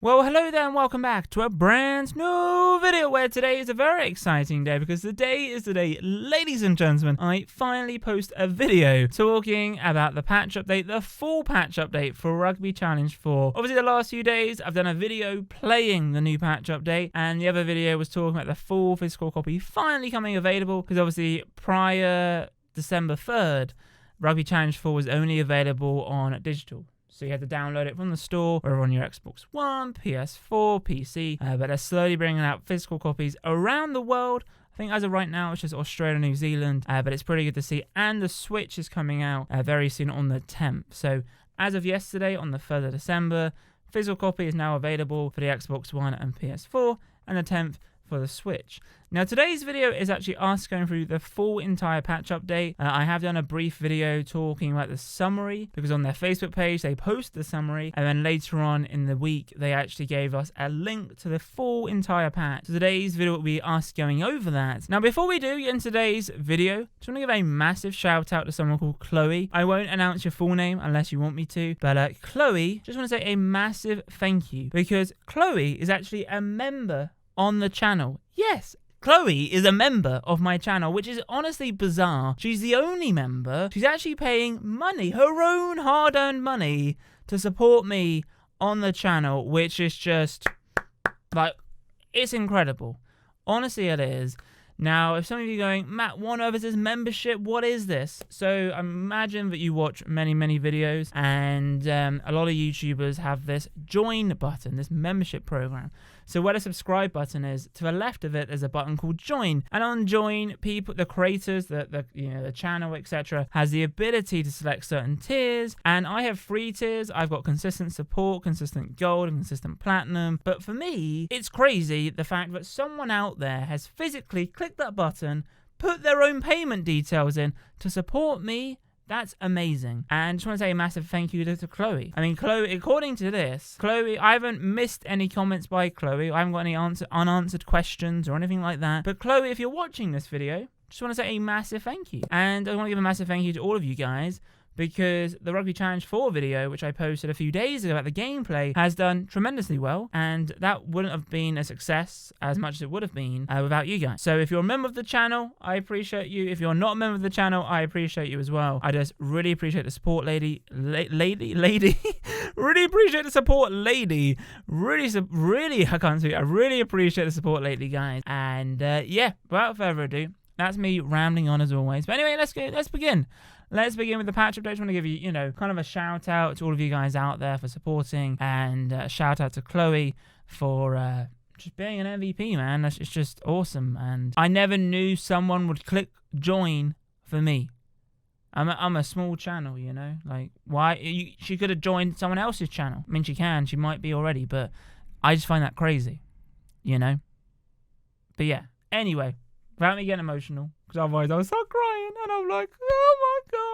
Well, hello there and welcome back to a brand new video where today is a very exciting day because today is the day, ladies and gentlemen, I finally post a video talking about the patch update, the full patch update for Rugby Challenge 4. Obviously, the last few days, I've done a video playing the new patch update, and the other video was talking about the full physical copy finally coming available because obviously prior December 3rd, Rugby Challenge 4 was only available on digital. So you had to download it from the store or on your Xbox One, PS4, PC. But they're slowly bringing out physical copies around the world. I think as of right now, it's just Australia and New Zealand. But it's pretty good to see. And the Switch is coming out very soon on the 10th. So as of yesterday, on the 3rd of December, physical copy is now available for the Xbox One and PS4. And the 10th for the Switch. Now today's video is actually us going through the full entire patch update. I have done a brief video talking about the summary because on their Facebook page they post the summary, and then later on in the week they actually gave us a link to the full entire patch. So today's video will be us going over that. Now before we do in today's video, just want to give a massive shout out to someone called Chloe. I won't announce your full name unless you want me to, but Chloe, just want to say a massive thank you because Chloe is actually a member on the channel. Yes, Chloe is a member of my channel, which is honestly bizarre. She's the only member. She's actually paying money, her own hard-earned money, to support me on the channel, which is just, like, it's incredible. Honestly, it is. Now, if some of you are going, Matt, what on earth is this membership? What is this? So, imagine that you watch many, many videos, and a lot of YouTubers have this join button, this membership program. So, where the subscribe button is, to the left of it, there's a button called join. And on join, people, the creators, the channel, etc., has the ability to select certain tiers. And I have 3 tiers. I've got consistent support, consistent gold, and consistent platinum. But for me, it's crazy the fact that someone out there has physically clicked that button, put their own payment details in to support me. That's amazing. And just want to say a massive thank you to Chloe. I mean, Chloe, according to this, Chloe, I haven't missed any comments by Chloe. I haven't got any unanswered questions or anything like that. But Chloe, if you're watching this video, just want to say a massive thank you. And I want to give a massive thank you to all of you guys, because the Rugby Challenge 4 video, which I posted a few days ago about the gameplay, has done tremendously well, and that wouldn't have been a success as much as it would have been without you guys. So if you're a member of the channel, I appreciate you. If you're not a member of the channel, I appreciate you as well. I just really appreciate the support, lady. Really appreciate the support, lady. Really, I can't speak. I really appreciate the support lately, guys. And yeah, without further ado, that's me rambling on as always. But anyway, let's begin. Let's begin with the patch update. I just want to give you, kind of a shout out to all of you guys out there for supporting, and a shout out to Chloe for just being an MVP, man. It's just awesome. And I never knew someone would click join for me. I'm a small channel, like why she could have joined someone else's channel. I mean, she might be already, but I just find that crazy, But yeah, anyway, without me getting emotional, because otherwise I'll start crying, and I'm like, oh my god.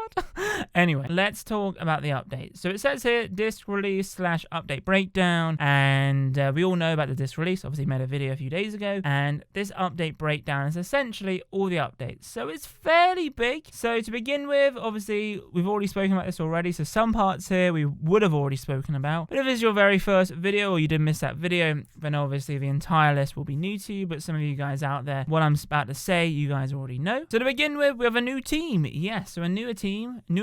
Anyway, let's talk about the update. So it says here, disc release / update breakdown, and we all know about the disc release. Obviously made a video a few days ago, and this update breakdown is essentially all the updates. So it's fairly big. So to begin with, obviously we've already spoken about this already, so some parts here we would have already spoken about. But if it's your very first video or you did miss that video, then obviously the entire list will be new to you. But some of you guys out there, what I'm about to say, you guys already know. So to begin with, we have a new team. Yes, so a newer team, a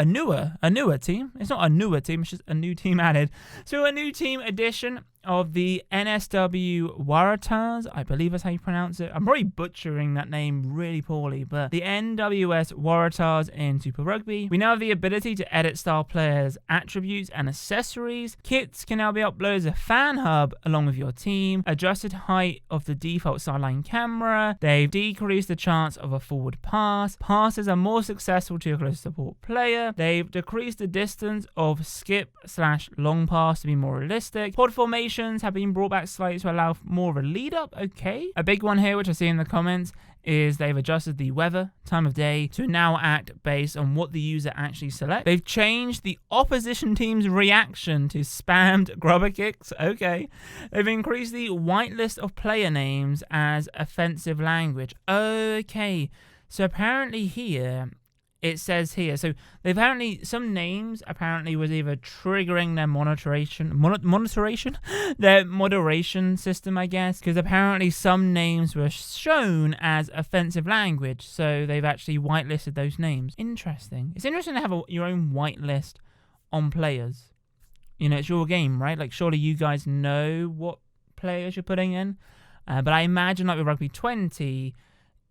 newer team. It's not a newer team, it's just a new team added. So a new team addition of the NSW Waratahs, I believe that's how you pronounce it. I'm probably butchering that name really poorly, but the NWS Waratahs in Super Rugby. We now have the ability to edit star players' attributes and accessories. Kits can now be uploaded as a fan hub along with your team. Adjusted height of the default sideline camera. They've decreased the chance of a forward pass. Passes are more successful to your close support player. They've decreased the distance of skip / long pass to be more realistic. Pod formation have been brought back slightly to allow more of a lead up. Okay. A big one here, which I see in the comments, is they've adjusted the weather, time of day, to now act based on what the user actually selects. They've changed the opposition team's reaction to spammed grubber kicks. Okay. They've increased the whitelist of player names as offensive language. Okay. So apparently here, it says here, so they apparently, some names apparently was either triggering their their moderation system, I guess, because apparently some names were shown as offensive language, so they've actually whitelisted those names. Interesting. It's interesting to have your own whitelist on players. You know, it's your game, right? Like, surely you guys know what players you're putting in, but I imagine like with Rugby 20,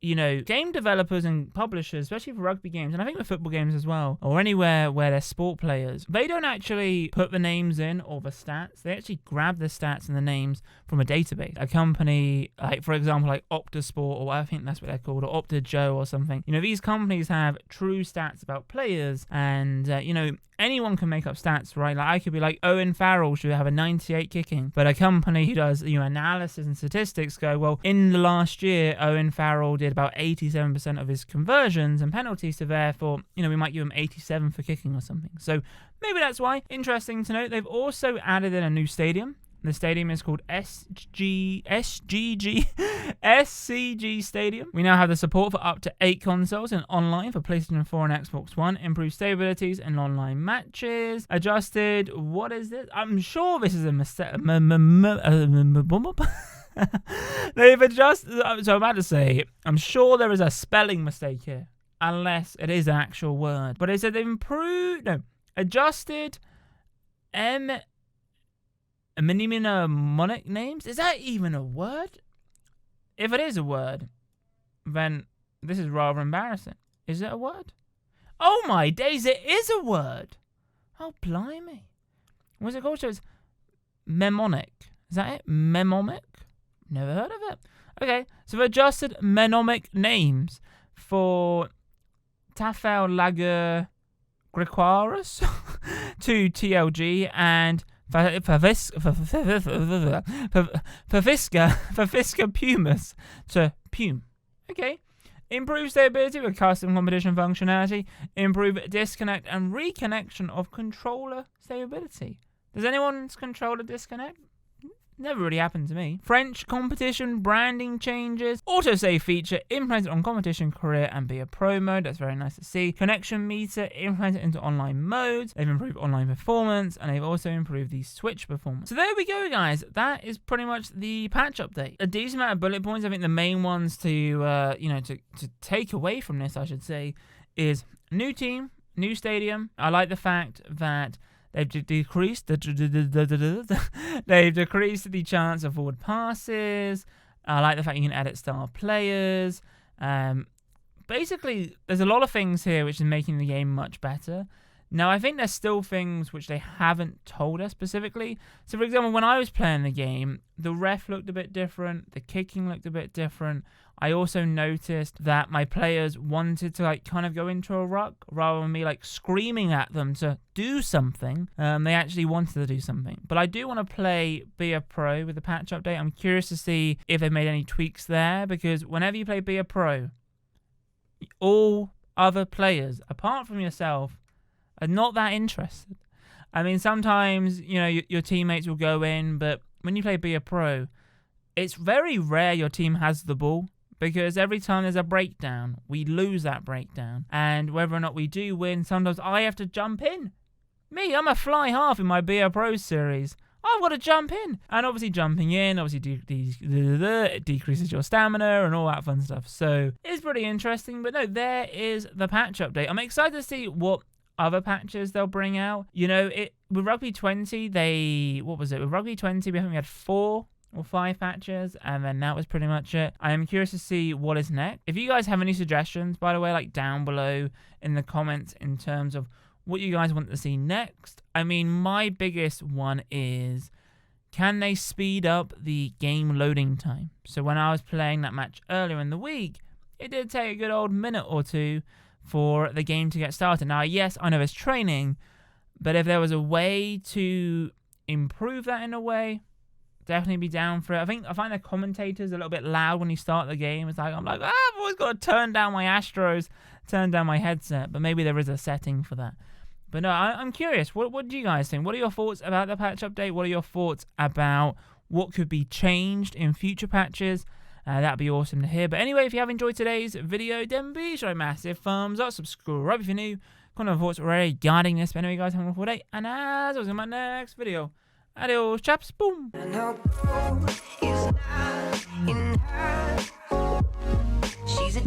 you know, game developers and publishers, especially for rugby games, and I think with football games as well, or anywhere where they're sport players, they don't actually put the names in or the stats. They actually grab the stats and the names from a database. A company, like for example, like Optasport, or I think that's what they're called, or OptaJoe or something. You know, these companies have true stats about players, and, you know, anyone can make up stats, right? Like I could be like, Owen Farrell should have a 98 kicking, but a company who does, you know, analysis and statistics go, well, in the last year, Owen Farrell did about 87% of his conversions and penalties, so therefore, you know, we might give him 87 for kicking or something. So maybe that's why. Interesting to note, they've also added in a new stadium. The stadium is called SCG Stadium. We now have the support for up to 8 consoles and online for PlayStation 4 and Xbox One. Improved stabilities in online matches. Adjusted, what is this? I'm sure this is a mistake. They've adjusted, so I'm about to say, I'm sure there is a spelling mistake here, unless it is an actual word. But they said they've adjusted mnemonic names? Is that even a word? If it is a word, then this is rather embarrassing. Is it a word? Oh my days, it is a word! Oh, blimey. What's it called? So it's mnemonic. Is that it? Mnemonic? Never heard of it. Okay, so they've adjusted mnemonic names for Tafel Lager Griquaris to TLG and Favisca Pumas to Pume. Okay. Improve stability with custom competition functionality. Improve disconnect and reconnection of controller stability. Does anyone's controller disconnect? Never really happened to me. French competition branding changes. Autosave feature implemented on competition, career, and be a pro mode. That's very nice to see. Connection meter implemented into online modes. They've improved online performance, and they've also improved the switch performance. So there we go, guys. That is pretty much the patch update. A decent amount of bullet points. I think the main ones to take away from this, I should say, is new team, new stadium. I like the fact that they've decreased the chance of forward passes. I like the fact you can edit star players. Basically, there's a lot of things here which is making the game much better. Now, I think there's still things which they haven't told us specifically. So, for example, when I was playing the game, the ref looked a bit different. The kicking looked a bit different. I also noticed that my players wanted to kind of go into a ruck rather than me screaming at them to do something. They actually wanted to do something. But I do want to be a pro with the patch update. I'm curious to see if they've made any tweaks there, because whenever you play be a pro, all other players, apart from yourself, are not that interested. I mean, sometimes, your teammates will go in, but when you play be a pro, it's very rare your team has the ball. Because every time there's a breakdown, we lose that breakdown. And whether or not we do win, sometimes I have to jump in. Me, I'm a fly half in my BR Pro series. I've got to jump in. And obviously jumping in, it decreases your stamina and all that fun stuff. So it's pretty interesting. But no, there is the patch update. I'm excited to see what other patches they'll bring out. With Rugby 20, with Rugby 20, we had 4 or 5 patches, and then that was pretty much it. I am curious to see what is next. If you guys have any suggestions, by the way, down below in the comments in terms of what you guys want to see next. I mean, my biggest one is, can they speed up the game loading time? So when I was playing that match earlier in the week, it did take a good old minute or 2 for the game to get started. Now, yes, I know it's training, but if there was a way to improve that in a way, definitely be down for it. I find the commentators a little bit loud when you start the game. I'm like, I've always got to turn down my Astros, turn down my headset, but maybe there is a setting for that. But no, I'm curious. What do you guys think? What are your thoughts about the patch update? What are your thoughts about what could be changed in future patches? That'd be awesome to hear. But anyway, if you have enjoyed today's video, then be sure to massive thumbs up, subscribe if you're new. Comment on thoughts regarding this. But anyway, guys, have a wonderful day. And as always, in my next video, adios, chaps. Boom. She's a